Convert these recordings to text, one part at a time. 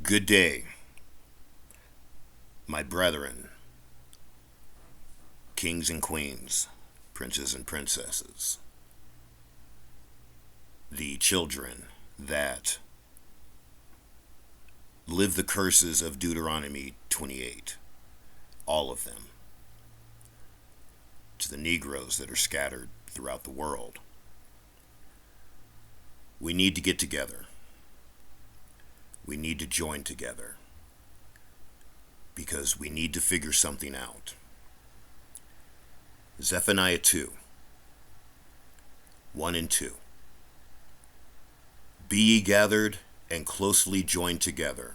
Good day, my brethren, kings and queens, princes and princesses, the children that live the curses of Deuteronomy 28, all of them, to the Negroes that are scattered throughout the world. We need to get together. We need to join together because we need to figure something out. Zephaniah 2, 1 and 2. Be ye gathered and closely joined together,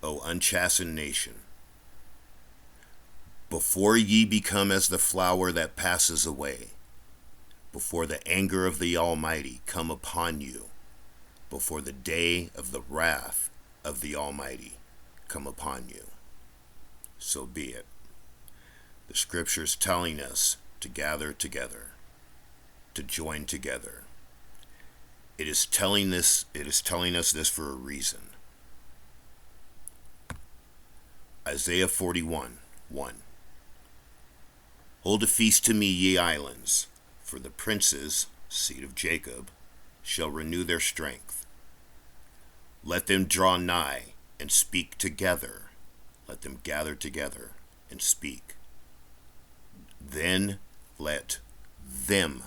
O unchastened nation, before ye become as the flower that passes away, before the anger of the Almighty come upon you, before the day of the wrath of the Almighty come upon you. So be it. The scripture's telling us to gather together, to join together. It is telling us this for a reason. Isaiah 41, 1. Hold a feast to me, ye islands, for the princes, seed of Jacob, shall renew their strength. Let them draw nigh and speak together. Let them gather together and speak. Then let them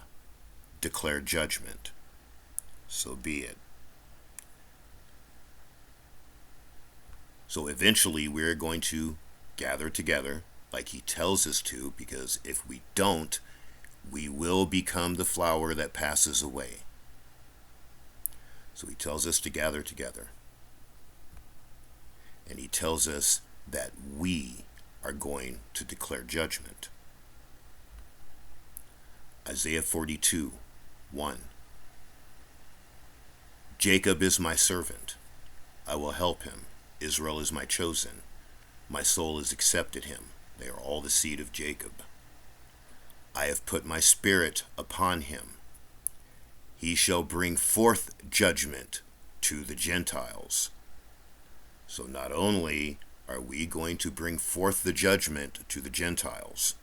declare judgment. So be it. So eventually we're going to gather together like he tells us to, because if we don't, we will become the flower that passes away. So he tells us to gather together. And he tells us that we are going to declare judgment. Isaiah 42, 1. Jacob is my servant. I will help him. Israel is my chosen. My soul has accepted him. They are all the seed of Jacob. I have put my spirit upon him. He shall bring forth judgment to the Gentiles. So not only are we going to bring forth the judgment to the Gentiles,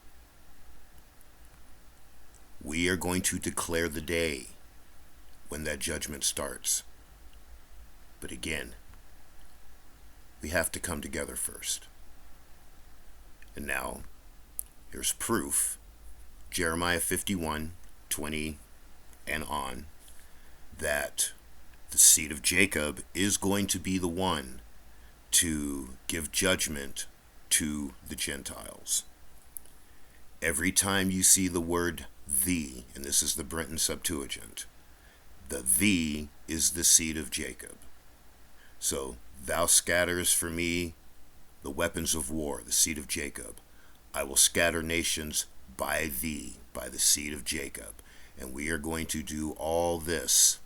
we are going to declare the day when that judgment starts. But again, we have to come together first. And now, here's proof. Jeremiah 51, 20 and on, that the seed of Jacob is going to be the one to give judgment to the Gentiles. Every time you see the word thee, and this is the Brenton Septuagint, the thee is the seed of Jacob. So, thou scatters for me the weapons of war, the seed of Jacob. I will scatter nations by thee, by the seed of Jacob. And we are going to do all this,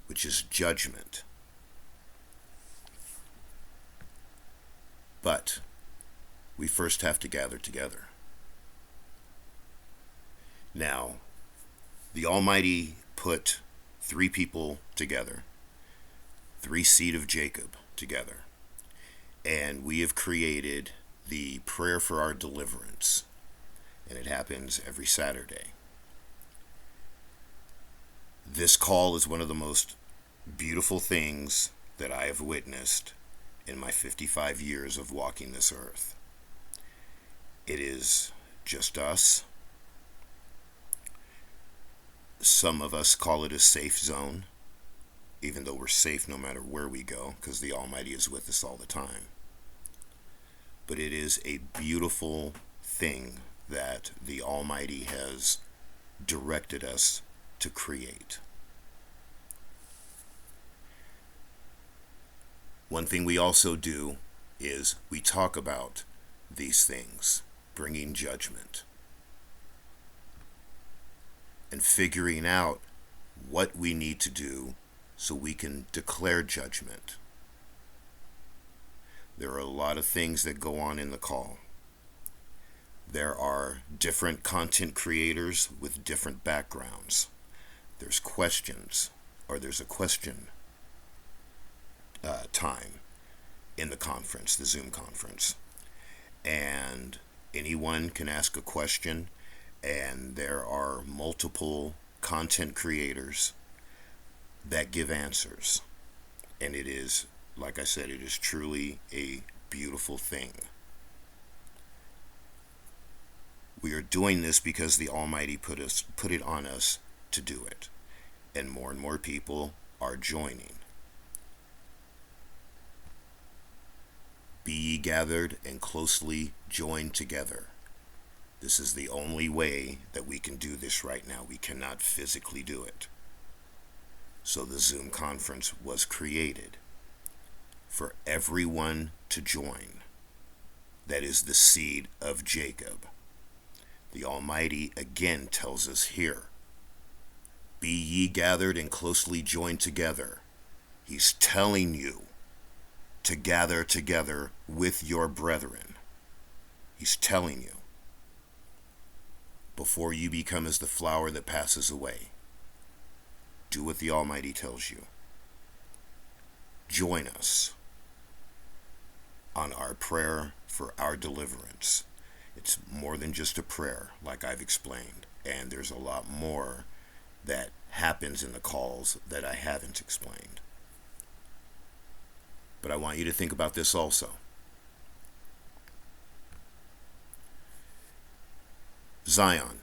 which is judgment. But we first have to gather together. Now, the Almighty put three people together, three seed of Jacob together. And we have created the prayer for our deliverance. And it happens every Saturday. This call is one of the most beautiful things that I have witnessed in my 55 years of walking this earth. It is just us. Some of us call it a safe zone, even though we're safe no matter where we go, because the Almighty is with us all the time. But it is a beautiful thing that the Almighty has directed us to create. One thing we also do is we talk about these things, bringing judgment, and figuring out what we need to do so we can declare judgment. There are a lot of things that go on in the call. There are different content creators with different backgrounds. There's questions, or there's a question time. in the conference, the Zoom conference. And anyone can ask a question, and there are multiple content creators that give answers. And it is, like I said, it is truly a beautiful thing. We are doing this because the Almighty put it on us to do it. And more people are joining. Be ye gathered and closely joined together. This is the only way that we can do this right now. We cannot physically do it. So the Zoom conference was created for everyone to join. That is the seed of Jacob. The Almighty again tells us here, be ye gathered and closely joined together. He's telling you to gather together with your brethren. He's telling you, before you become as the flower that passes away, do what the Almighty tells you. Join us on our prayer for our deliverance. It's more than just a prayer, like I've explained, and there's a lot more that happens in the calls that I haven't explained. But I want you to think about this also. Zion.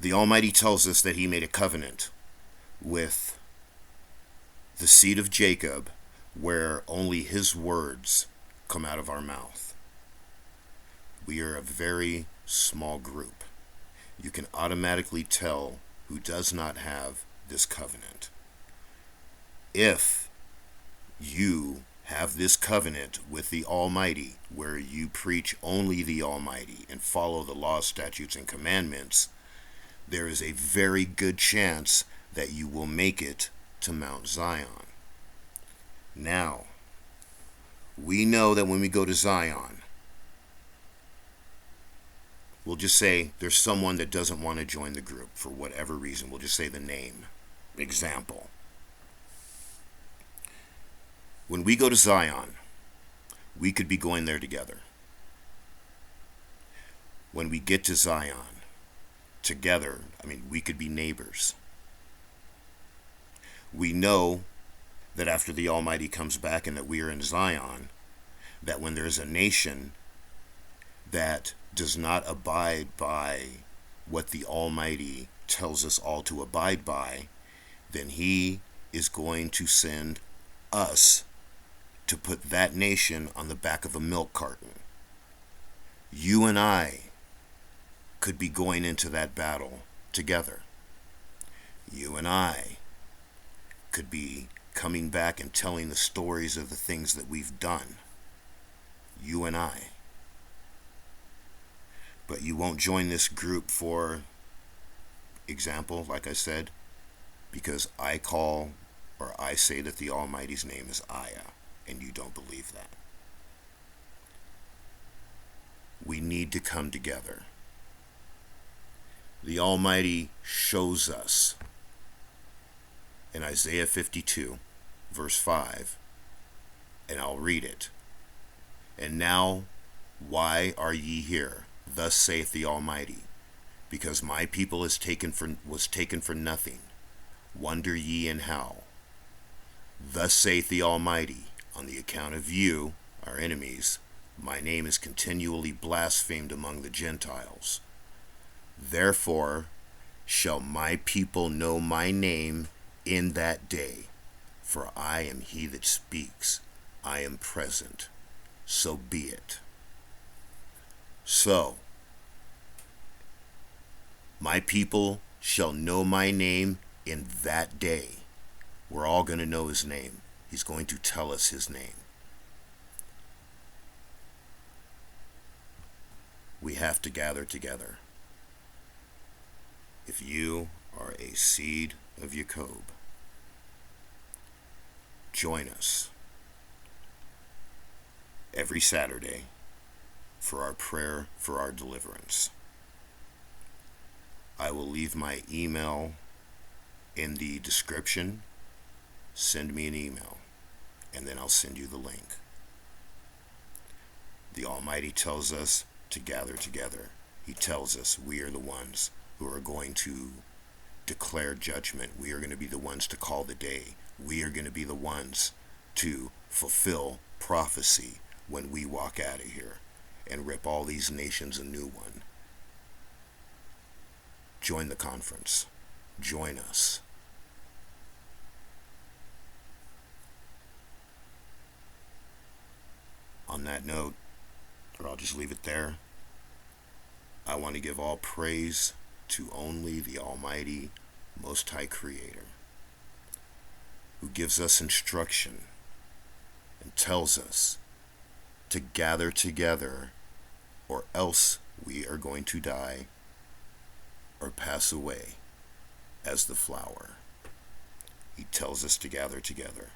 The Almighty tells us that He made a covenant with the seed of Jacob where only His words come out of our mouth. We are a very small group. You can automatically tell who does not have this covenant. If you have this covenant with the Almighty, where you preach only the Almighty and follow the laws, statutes, and commandments, there is a very good chance that you will make it to Mount Zion. Now, we know that when we go to Zion, we'll just say there's someone that doesn't want to join the group for whatever reason. We'll just say the name. Example. When we go to Zion, we could be going there together. When we get to Zion together, we could be neighbors. We know that after the Almighty comes back and that we are in Zion, that when there's a nation that does not abide by what the Almighty tells us all to abide by, then He is going to send us to put that nation on the back of a milk carton. You and I could be going into that battle together. You and I could be coming back and telling the stories of the things that we've done. You and I. But you won't join this group for example, like I said, because I say that the Almighty's name is Ayah, and you don't believe that. We need to come together. The Almighty shows us in Isaiah 52, verse 5, and I'll read it. And now, why are ye here? Thus saith the Almighty, because my people was taken for nothing. Wonder ye in how? Thus saith the Almighty, on the account of you, our enemies, my name is continually blasphemed among the Gentiles. Therefore shall my people know my name in that day, for I am He that speaks, I am present, so be it. So, my people shall know my name in that day. We're all going to know His name. He's going to tell us His name. We have to gather together. If you are a seed of Jacob, join us every Saturday for our prayer for our deliverance. I will leave my email in the description. Send me an email. and then I'll send you the link. The Almighty tells us to gather together. He tells us we are the ones who are going to declare judgment. We are going to be the ones to call the day. We are going to be the ones to fulfill prophecy when we walk out of here and rip all these nations a new one. Join the conference. Join us. On that note, or I'll just leave it there, I want to give all praise to only the Almighty, Most High Creator, who gives us instruction and tells us to gather together, or else we are going to die or pass away as the flower. He tells us to gather together.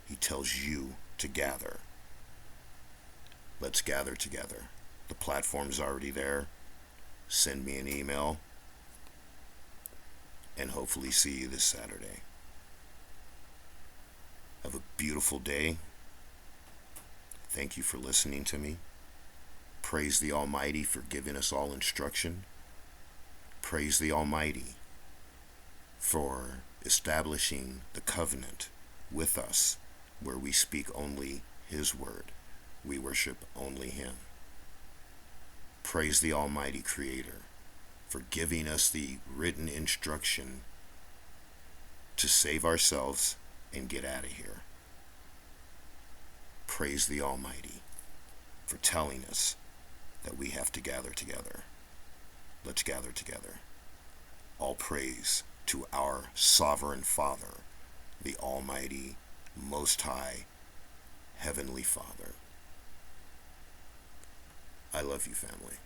He tells you to gather. Let's gather together. The platform's already there. Send me an email, and hopefully see you this Saturday. Have a beautiful day. Thank you for listening to me. Praise the Almighty for giving us all instruction. Praise the Almighty for establishing the covenant with us, where we speak only His word. We worship only Him. Praise the Almighty Creator for giving us the written instruction to save ourselves and get out of here. Praise the Almighty for telling us that we have to gather together. Let's gather together. All praise to our Sovereign Father, the Almighty, Most High, Heavenly Father. I love you, family.